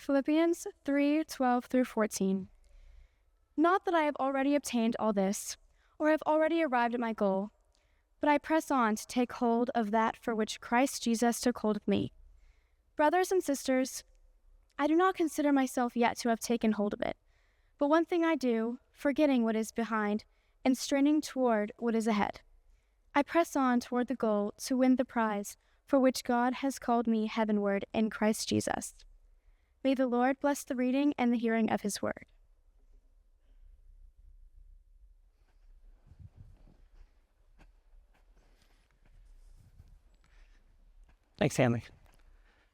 Philippians 3:12 through 14. Not that I have already obtained all this, or have already arrived at my goal, but I press on to take hold of that for which Christ Jesus took hold of me. Brothers and sisters, I do not consider myself yet to have taken hold of it, but one thing I do, forgetting what is behind and straining toward what is ahead. I press on toward the goal to win the prize for which God has called me heavenward in Christ Jesus. May the Lord bless the reading and the hearing of his word. Thanks, Hanley.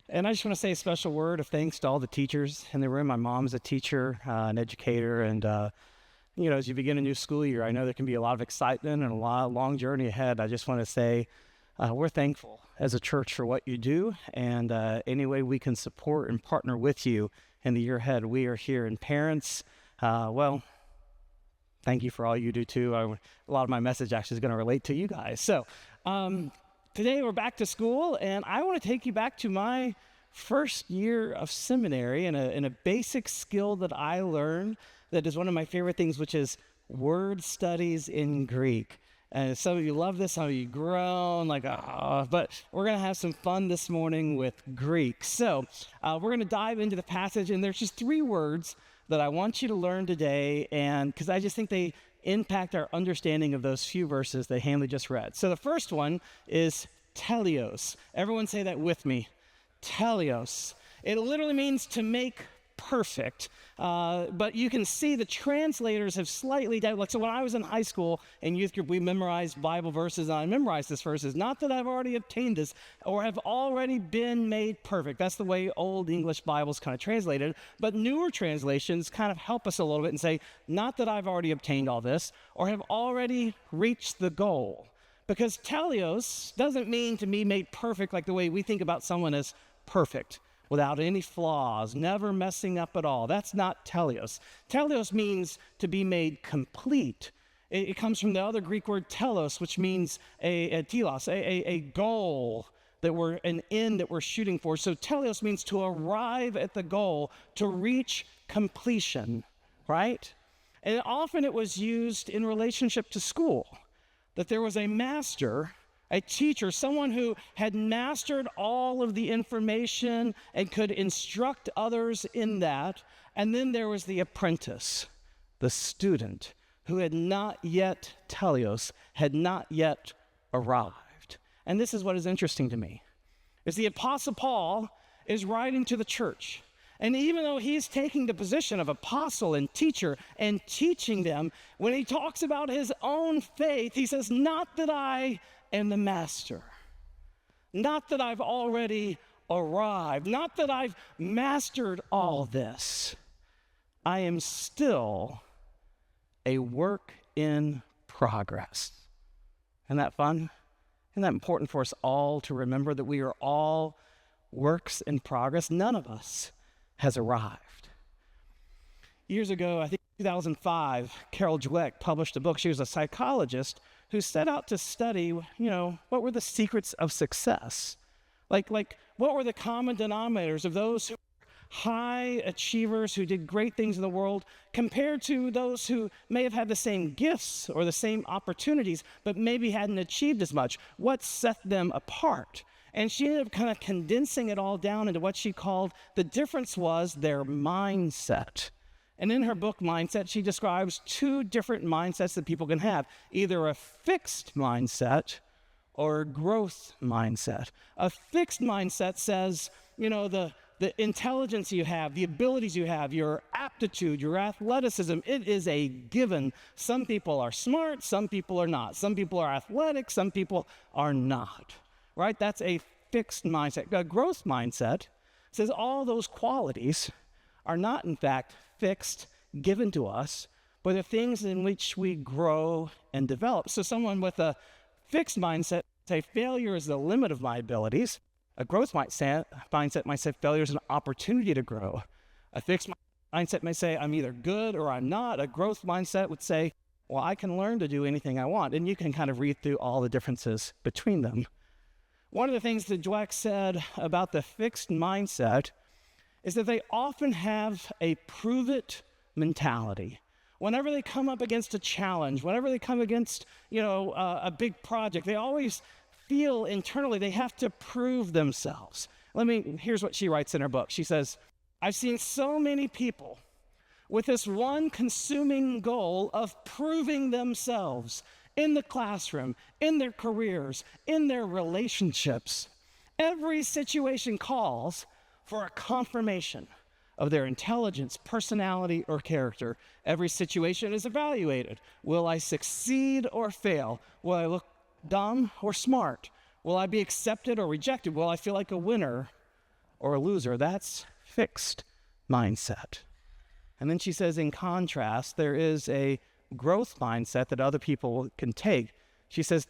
And I just want to say a special word of thanks to all the teachers in the room. My mom's a teacher, an educator, and as you begin a new school year, I know there can be a lot of excitement and a long journey ahead. I just want to say we're thankful as a church for what you do, and any way we can support and partner with you in the year ahead, we are here. And parents, thank you for all you do too. A lot of my message actually is going to relate to you guys. So today we're back to school, and I want to take you back to my first year of seminary and a basic skill that I learned that is one of my favorite things, which is word studies in Greek. And some of you love this, some of you groan, but we're going to have some fun this morning with Greek. So we're going to dive into the passage, and there's just 3 words that I want you to learn today, and because I just think they impact our understanding of those few verses that Hanley just read. So the first one is teleos. Everyone say that with me. Teleos. It literally means to make perfect, but you can see the translators have slightly doubted. So when I was in high school in youth group, we memorized Bible verses, and I memorized this verses, not that I've already obtained this or have already been made perfect. That's the way old English Bibles kind of translated, but newer translations kind of help us a little bit and say, not that I've already obtained all this or have already reached the goal. Because teleos doesn't mean to be made perfect like the way we think about someone as perfect, without any flaws, never messing up at all. That's not teleos. Teleos means to be made complete. It comes from the other Greek word telos, which means a telos, a goal, an end that we're shooting for. So teleos means to arrive at the goal, to reach completion, right? And often it was used in relationship to school, that there was a master, a teacher, someone who had mastered all of the information and could instruct others in that. And then there was the apprentice, the student, who had not yet, teleos, had not yet arrived. And this is what is interesting to me, is the Apostle Paul is writing to the church. And even though he's taking the position of apostle and teacher and teaching them, when he talks about his own faith, he says, not that I am the master, not that I've already arrived, not that I've mastered all this. I am still a work in progress. Isn't that fun? Isn't that important for us all to remember that we are all works in progress? None of us has arrived. Years ago, I think 2005, Carol Dweck published a book. She was a psychologist who set out to study, what were the secrets of success? Like what were the common denominators of those who were high achievers who did great things in the world compared to those who may have had the same gifts or the same opportunities, but maybe hadn't achieved as much? What set them apart? And she ended up kind of condensing it all down into what she called the difference was their mindset. And in her book, Mindset, she describes 2 different mindsets that people can have, either a fixed mindset or a growth mindset. A fixed mindset says, the intelligence you have, the abilities you have, your aptitude, your athleticism, it is a given. Some people are smart, some people are not. Some people are athletic, some people are not, right? That's a fixed mindset. A growth mindset says all those qualities are not, in fact, fixed, given to us, but the things in which we grow and develop. So someone with a fixed mindset say failure is the limit of my abilities. A growth mindset might say failure is an opportunity to grow. A fixed mindset may say I'm either good or I'm not. A growth mindset would say, well, I can learn to do anything I want. And you can kind of read through all the differences between them. One of the things that Dweck said about the fixed mindset is that they often have a prove-it mentality. Whenever they come up against a challenge, whenever they come against, a big project, they always feel internally they have to prove themselves. Here's what she writes in her book. She says, I've seen so many people with this one consuming goal of proving themselves in the classroom, in their careers, in their relationships. Every situation calls for a confirmation of their intelligence, personality, or character. Every situation is evaluated. Will I succeed or fail? Will I look dumb or smart? Will I be accepted or rejected? Will I feel like a winner or a loser? That's fixed mindset. And then she says, in contrast, there is a growth mindset that other people can take. She says,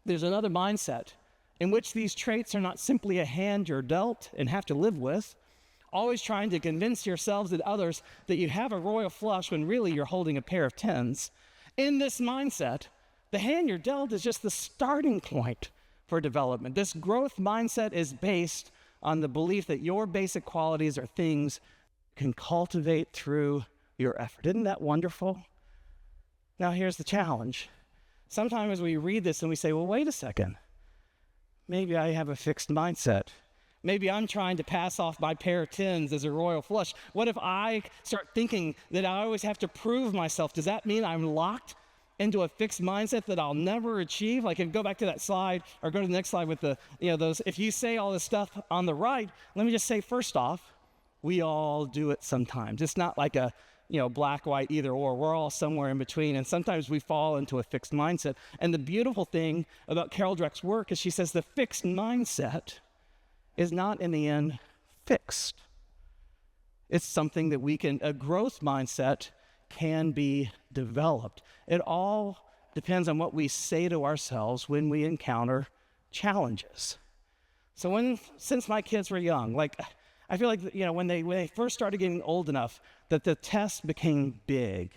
there's another mindset in which these traits are not simply a hand you're dealt and have to live with, always trying to convince yourselves and others that you have a royal flush when really you're holding a pair of tens. In this mindset, the hand you're dealt is just the starting point for development. This growth mindset is based on the belief that your basic qualities are things you can cultivate through your effort. Isn't that wonderful? Now here's the challenge. Sometimes we read this and we say, well, wait a second. Maybe I have a fixed mindset. Maybe I'm trying to pass off my pair of tens as a royal flush. What if I start thinking that I always have to prove myself? Does that mean I'm locked into a fixed mindset that I'll never achieve? Like, if you go back to that slide, or go to the next slide with the, those, if you say all this stuff on the right, let me just say, first off, we all do it sometimes. It's not like a, black, white, either or. We're all somewhere in between, and sometimes we fall into a fixed mindset. And the beautiful thing about Carol Dweck's work is she says the fixed mindset is not in the end fixed. It's something that a growth mindset can be developed. It all depends on what we say to ourselves when we encounter challenges. So since my kids were young, I feel like, when they first started getting old enough that the test became big.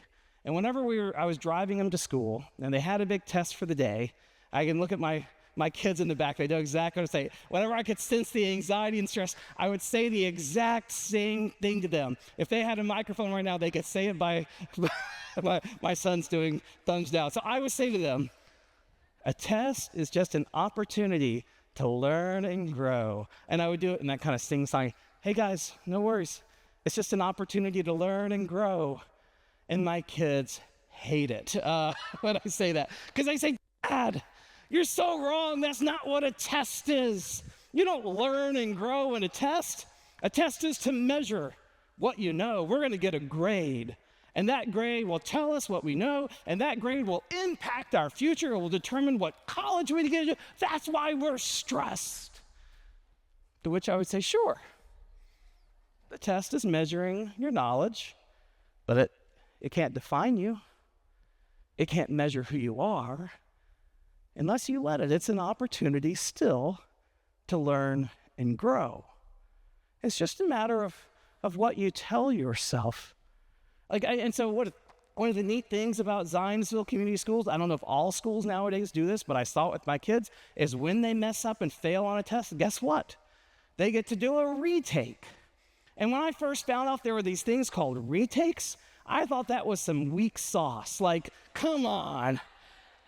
And whenever I was driving them to school and they had a big test for the day, I can look at my kids in the back. They know exactly what to say. Whenever I could sense the anxiety and stress, I would say the exact same thing to them. If they had a microphone right now, they could say it by my son's doing thumbs down. So I would say to them, a test is just an opportunity to learn and grow. And I would do it in that kind of sing-song. Hey guys, no worries. It's just an opportunity to learn and grow. And my kids hate it when I say that. Because they say, Dad, you're so wrong. That's not what a test is. You don't learn and grow in a test. A test is to measure what you know. We're going to get a grade. And that grade will tell us what we know. And that grade will impact our future. It will determine what college we get to. That's why we're stressed. To which I would say, sure. The test is measuring your knowledge, but it can't define you. It can't measure who you are unless you let it. It's an opportunity still to learn and grow. It's just a matter of what you tell yourself. So one of the neat things about Zionsville Community Schools, I don't know if all schools nowadays do this, but I saw it with my kids, is when they mess up and fail on a test, guess what? They get to do a retake. And when I first found out there were these things called retakes, I thought that was some weak sauce. Come on.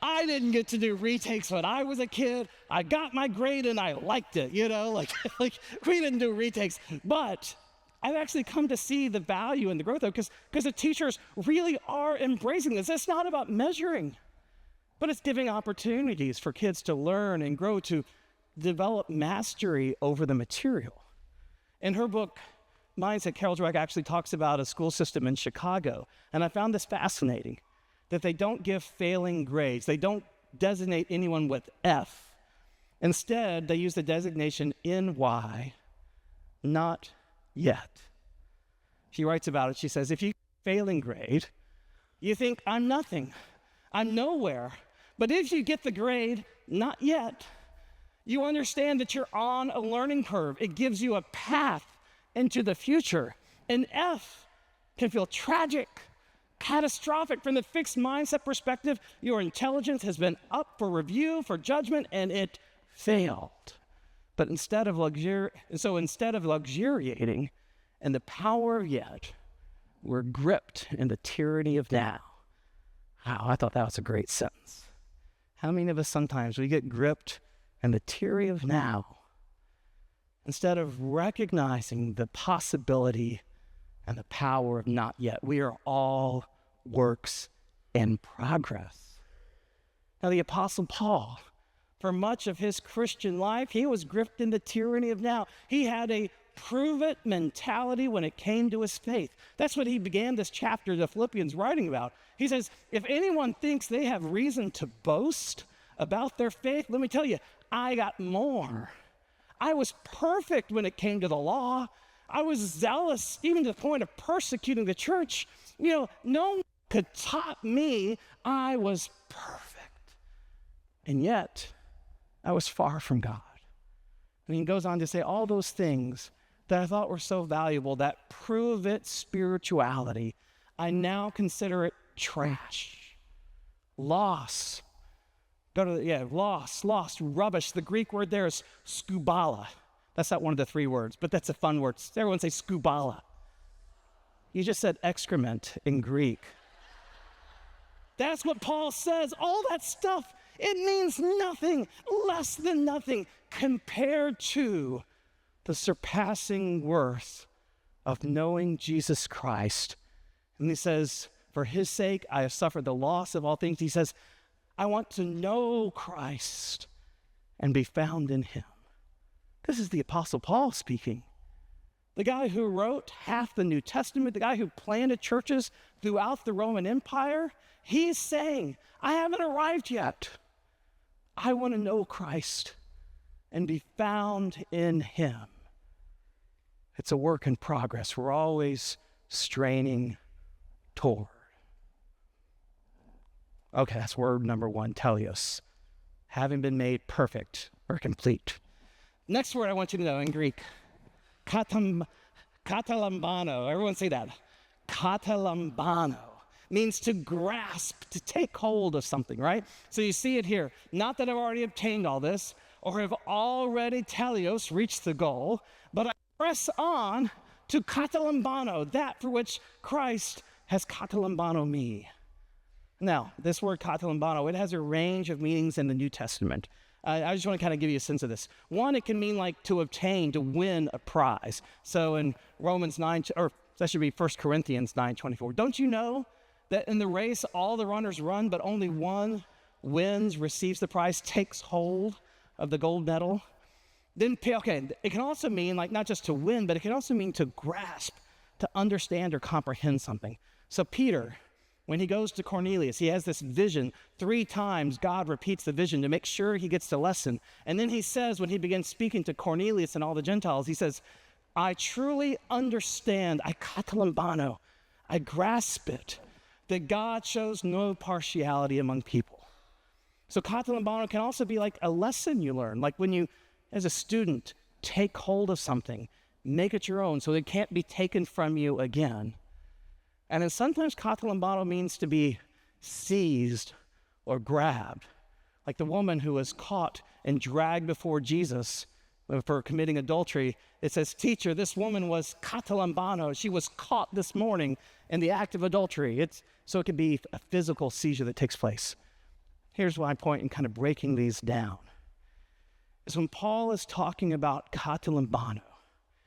I didn't get to do retakes when I was a kid. I got my grade and I liked it, we didn't do retakes. But I've actually come to see the value and the growth of it because the teachers really are embracing this. It's not about measuring, but it's giving opportunities for kids to learn and grow, to develop mastery over the material. In her book, Mindset, Carol Dweck actually talks about a school system in Chicago, and I found this fascinating, that they don't give failing grades. They don't designate anyone with F. Instead, they use the designation NY, not yet. She writes about it. She says, if you failing grade, you think I'm nothing, I'm nowhere. But if you get the grade, not yet, you understand that you're on a learning curve. It gives you a path into the future. An F can feel tragic, catastrophic. From the fixed mindset perspective, your intelligence has been up for review, for judgment, and it failed. But instead of luxuriating and the power of yet. We're gripped in the tyranny of now. Wow, I thought that was a great sentence. How many of us sometimes we get gripped in the tyranny of now instead of recognizing the possibility and the power of not yet? We are all works in progress. Now, the Apostle Paul, for much of his Christian life, he was gripped in the tyranny of now. He had a prove-it mentality when it came to his faith. That's what he began this chapter of Philippians writing about. He says, if anyone thinks they have reason to boast about their faith, let me tell you, I got more. I was perfect when it came to the law. I was zealous even to the point of persecuting the church. No one could top me. I was perfect. And yet, I was far from God. And he goes on to say all those things that I thought were so valuable, that prove it spirituality, I now consider it trash. Loss. Lost, rubbish. The Greek word there is skubala. That's not one of the three words, but that's a fun word. Everyone say skubala. You just said excrement in Greek. That's what Paul says. All that stuff, it means nothing, less than nothing, compared to the surpassing worth of knowing Jesus Christ. And he says, for his sake, I have suffered the loss of all things. He says, I want to know Christ and be found in him. This is the Apostle Paul speaking. The guy who wrote half the New Testament, the guy who planted churches throughout the Roman Empire, he's saying, I haven't arrived yet. I want to know Christ and be found in him. It's a work in progress. We're always straining toward. Okay, that's word number one, teleos. Having been made perfect or complete. Next word I want you to know in Greek, katalambano. Everyone say that. Katalambano means to grasp, to take hold of something, right? So you see it here. Not that I've already obtained all this or have already teleos reached the goal, but I press on to katalambano, that for which Christ has katalambano me. Now, this word katalambano, it has a range of meanings in the New Testament. I just want to kind of give you a sense of this. One, it can mean like to obtain, to win a prize. So in Romans 9, or that should be 1 Corinthians 9:24. Don't you know that in the race all the runners run, but only one wins, receives the prize, takes hold of the gold medal? Then, okay, it can also mean like not just to win, but it can also mean to grasp, to understand or comprehend something. So Peter, when he goes to Cornelius, he has this vision. 3 times God repeats the vision to make sure he gets the lesson. And then he says, when he begins speaking to Cornelius and all the Gentiles, he says, I truly understand, I katalambano, I grasp it, that God shows no partiality among people. So katalambano can also be like a lesson you learn, like when you, as a student, take hold of something, make it your own so it can't be taken from you again. And then sometimes katalambano means to be seized or grabbed. Like the woman who was caught and dragged before Jesus for committing adultery. It says, teacher, this woman was katalambano. She was caught this morning in the act of adultery. So it can be a physical seizure that takes place. Here's my point in kind of breaking these down. Is when Paul is talking about katalambano,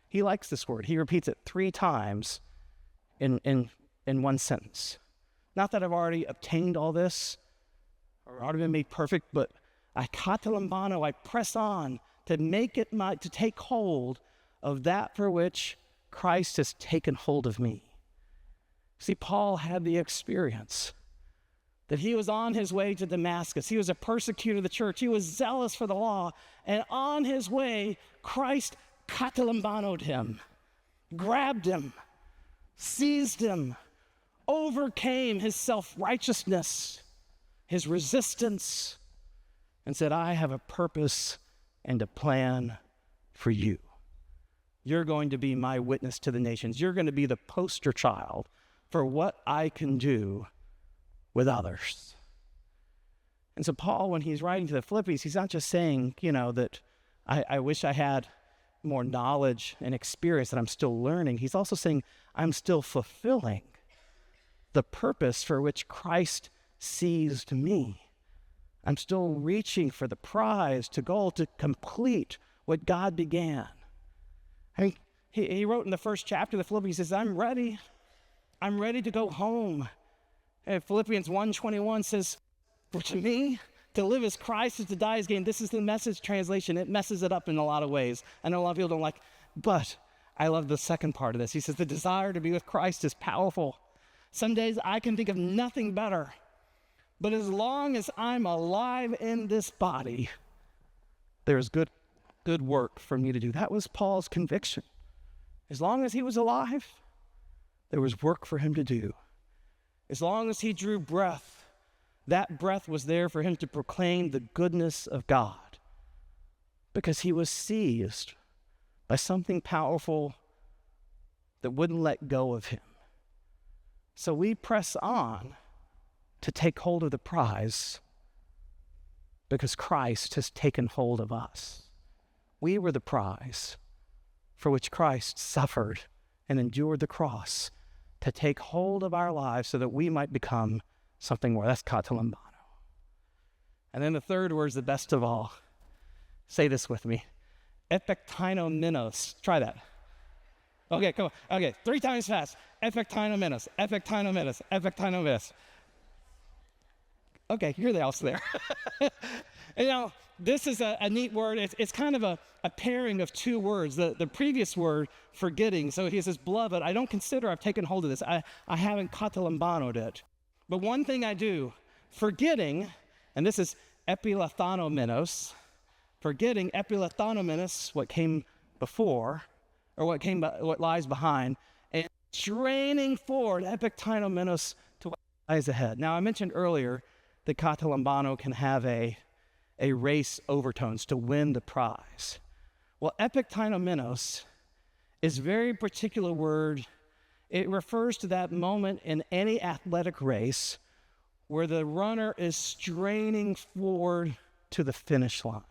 he likes this word. He repeats it 3 times in one sentence. Not that I've already obtained all this or already been made perfect, but I katalambano, I press on to make it to take hold of that for which Christ has taken hold of me. See, Paul had the experience that he was on his way to Damascus. He was a persecutor of the church. He was zealous for the law. And on his way, Christ katalambanoed him, grabbed him, seized him, overcame his self-righteousness, his resistance, and said, I have a purpose and a plan for you. You're going to be my witness to the nations. You're going to be the poster child for what I can do with others. And so Paul, when he's writing to the Philippians, he's not just saying, that I wish I had more knowledge and experience, that I'm still learning. He's also saying I'm still fulfilling the purpose for which Christ seized me. I'm still reaching for the prize, to goal, to complete what God began. I mean, he wrote in the first chapter of the Philippians, he says, I'm ready to go home. And Philippians 1:21 says, for to me, to live as Christ, is to die as gain. This is the Message translation. It messes it up in a lot of ways. I know a lot of people don't like, but I love the second part of this. He says, the desire to be with Christ is powerful. Some days I can think of nothing better. But as long as I'm alive in this body, there's good work for me to do. That was Paul's conviction. As long as he was alive, there was work for him to do. As long as he drew breath, that breath was there for him to proclaim the goodness of God, because he was seized by something powerful that wouldn't let go of him. So we press on to take hold of the prize because Christ has taken hold of us. We were the prize for which Christ suffered and endured the cross to take hold of our lives so that we might become something more. That's kata lambano. And then the third word is the best of all. Say this with me. Epektinominos. Try that. Okay, come on. Okay, 3 times fast. Epektinominos, epektinominos, epektinominos. Okay, you're the else there. And this is a neat word. It's kind of a pairing of 2 words. The previous word, forgetting. So he says, beloved, I don't consider I've taken hold of this. I haven't katalambanoed it. But one thing I do, forgetting, and this is epilethanominos, forgetting epilethanominos, what came before, or what lies behind, and straining forward, epektinominos, to what lies ahead. Now, I mentioned earlier that katalambano can have a race overtones to win the prize. Well, epektinominos is a very particular word. It refers to that moment in any athletic race where the runner is straining forward to the finish line.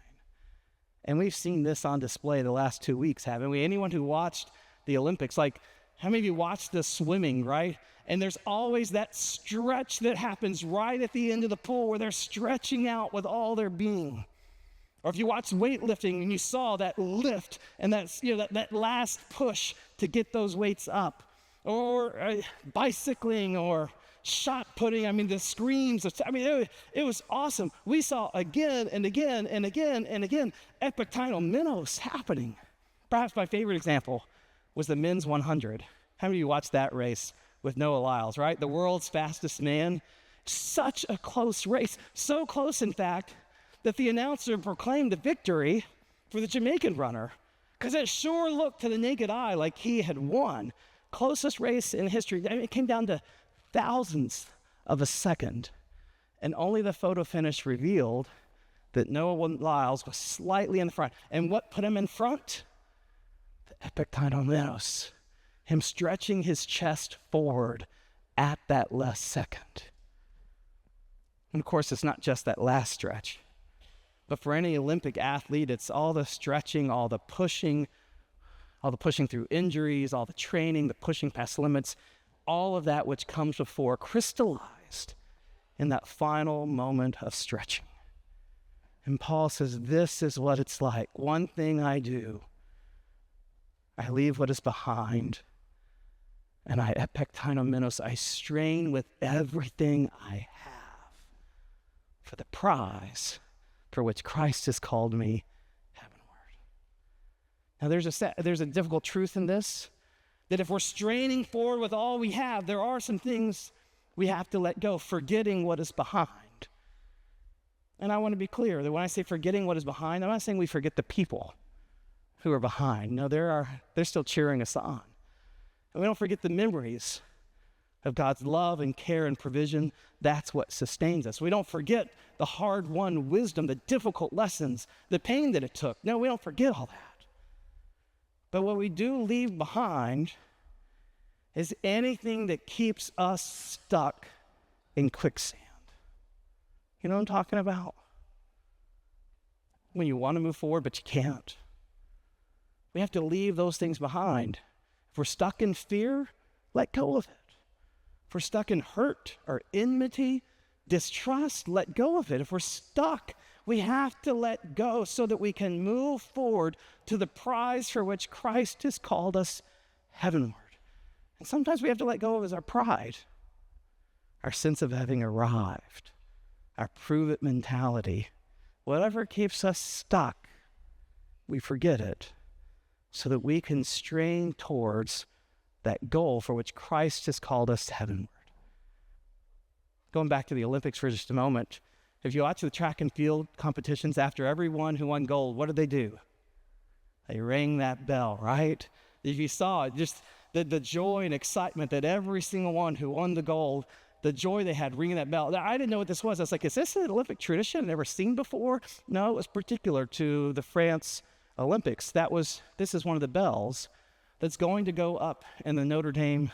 And we've seen this on display the last 2 weeks, haven't we? Anyone who watched the Olympics, like how many of you watched the swimming, right? And there's always that stretch that happens right at the end of the pool where they're stretching out with all their being. Or if you watched weightlifting and you saw that lift and that last push to get those weights up. Or bicycling or shot putting, the screams. It was awesome. We saw again and again and again and again epektinominos happening. Perhaps my favorite example was the men's 100. How many of you watched that race with Noah Lyles, right? The world's fastest man. Such a close race. So close, in fact, that the announcer proclaimed the victory for the Jamaican runner, because it sure looked to the naked eye like he had won. Closest race in history. It came down to thousandths of a second. And only the photo finish revealed that Noah Lyles was slightly in the front. And what put him in front? The epektinominos. Him stretching his chest forward at that last second. And of course, it's not just that last stretch. But for any Olympic athlete, it's all the stretching, all the pushing through injuries, all the training, the pushing past limits, all of that which comes before, crystallized in that final moment of stretching. And Paul says, this is what it's like. One thing I do, I leave what is behind, and I epektinominos, I strain with everything I have for the prize for which Christ has called me heavenward. Now, there's a difficult truth in this, that if we're straining forward with all we have, there are some things we have to let go, forgetting what is behind. And I want to be clear that when I say forgetting what is behind, I'm not saying we forget the people who are behind. No, they're still cheering us on. And we don't forget the memories of God's love and care and provision. That's what sustains us. We don't forget the hard-won wisdom, the difficult lessons, the pain that it took. No, we don't forget all that. But what we do leave behind is anything that keeps us stuck in quicksand. You know what I'm talking about? When you want to move forward, but you can't. We have to leave those things behind. If we're stuck in fear, let go of it. If we're stuck in hurt or enmity, distrust, let go of it. If we're stuck, we have to let go so that we can move forward to the prize for which Christ has called us heavenward. And sometimes we have to let go of our pride, our sense of having arrived, our prove-it mentality. Whatever keeps us stuck, we forget it so that we can strain towards that goal for which Christ has called us heavenward. Going back to the Olympics for just a moment, if you watch the track and field competitions, after everyone who won gold, what did they do? They rang that bell, right? If you saw it, just the joy and excitement that every single one who won the gold, the joy they had ringing that bell. Now, I didn't know what this was. I was like, is this an Olympic tradition I've never seen before? No, it was particular to the France Olympics. This is one of the bells that's going to go up in the Notre Dame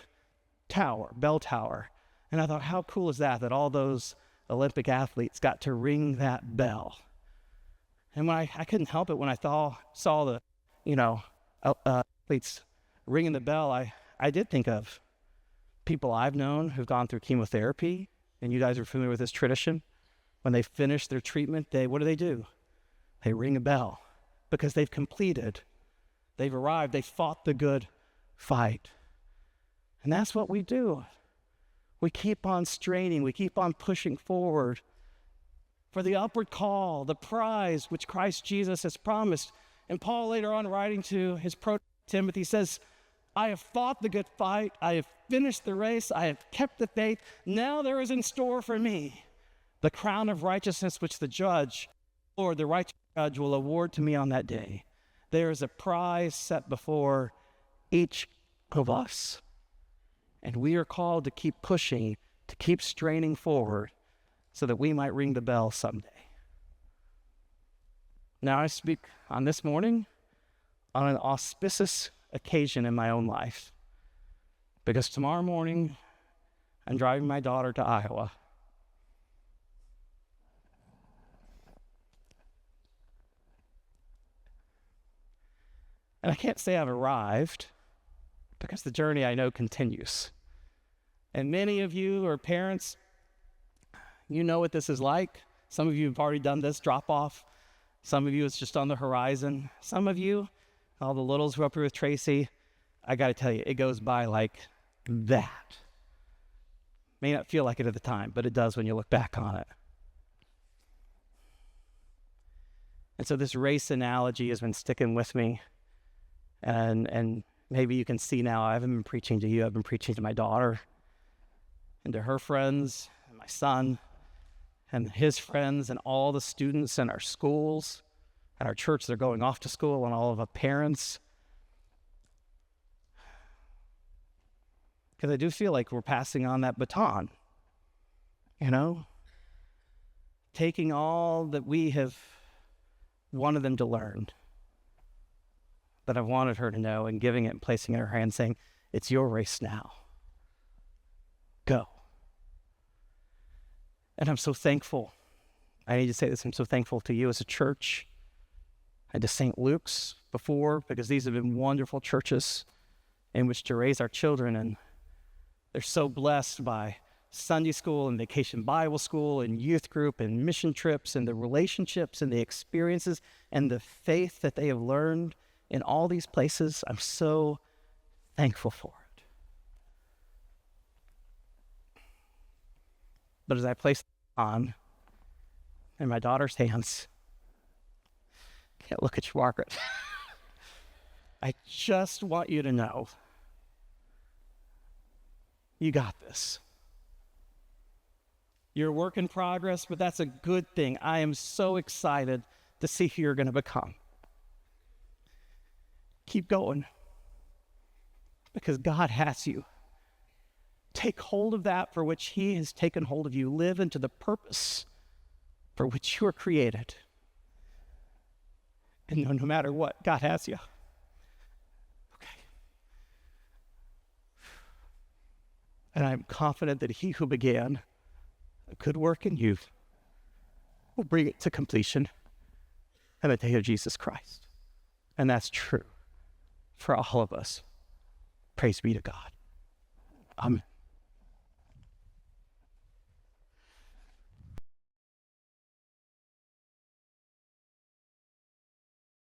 tower, bell tower. And I thought, how cool is that all those Olympic athletes got to ring that bell? And when I couldn't help it when I saw the, athletes ringing the bell, I did think of people I've known who've gone through chemotherapy, and you guys are familiar with this tradition. When they finish their treatment, what do? They ring a bell because they've completed, they've arrived, they fought the good fight. And that's what we do. We keep on straining, we keep on pushing forward for the upward call, the prize which Christ Jesus has promised. And Paul later on, writing to his Timothy, says, I have fought the good fight, I have finished the race, I have kept the faith. Now there is in store for me the crown of righteousness which the judge, or the righteous judge, will award to me on that day. There is a prize set before each of us. And we are called to keep pushing, to keep straining forward so that we might ring the bell someday. Now I speak on this morning on an auspicious occasion in my own life, because tomorrow morning I'm driving my daughter to Iowa. And I can't say I've arrived, because the journey I know continues. And many of you are parents, you know what this is like. Some of you have already done this drop off. Some of you, it's just on the horizon. Some of you, all the littles who are up here with Tracy, I got to tell you, it goes by like that. May not feel like it at the time, but it does when you look back on it. And so this race analogy has been sticking with me. And maybe you can see now, I haven't been preaching to you, I've been preaching to my daughter and to her friends and my son and his friends and all the students in our schools and our church that are going off to school, and all of our parents. Because I do feel like we're passing on that baton, taking all that we have wanted them to learn, that I've wanted her to know, and giving it and placing it in her hand, saying, it's your race now. Go. And I'm so thankful. I need to say this, I'm so thankful to you as a church and to St. Luke's before, because these have been wonderful churches in which to raise our children, and they're so blessed by Sunday school and vacation Bible school and youth group and mission trips and the relationships and the experiences and the faith that they have learned in all these places. I'm so thankful for it. But as I place it on in my daughter's hands, I can't look at you, Margaret. I just want you to know, you got this. You're a work in progress, but that's a good thing. I am so excited to see who you're going to become. Keep going, because God has you. Take hold of that for which He has taken hold of you. Live into the purpose for which you are created. And no matter what, God has you. Okay. And I'm confident that He who began a good work in you will bring it to completion in the day of Jesus Christ. And that's true. for all of us. Praise be to God.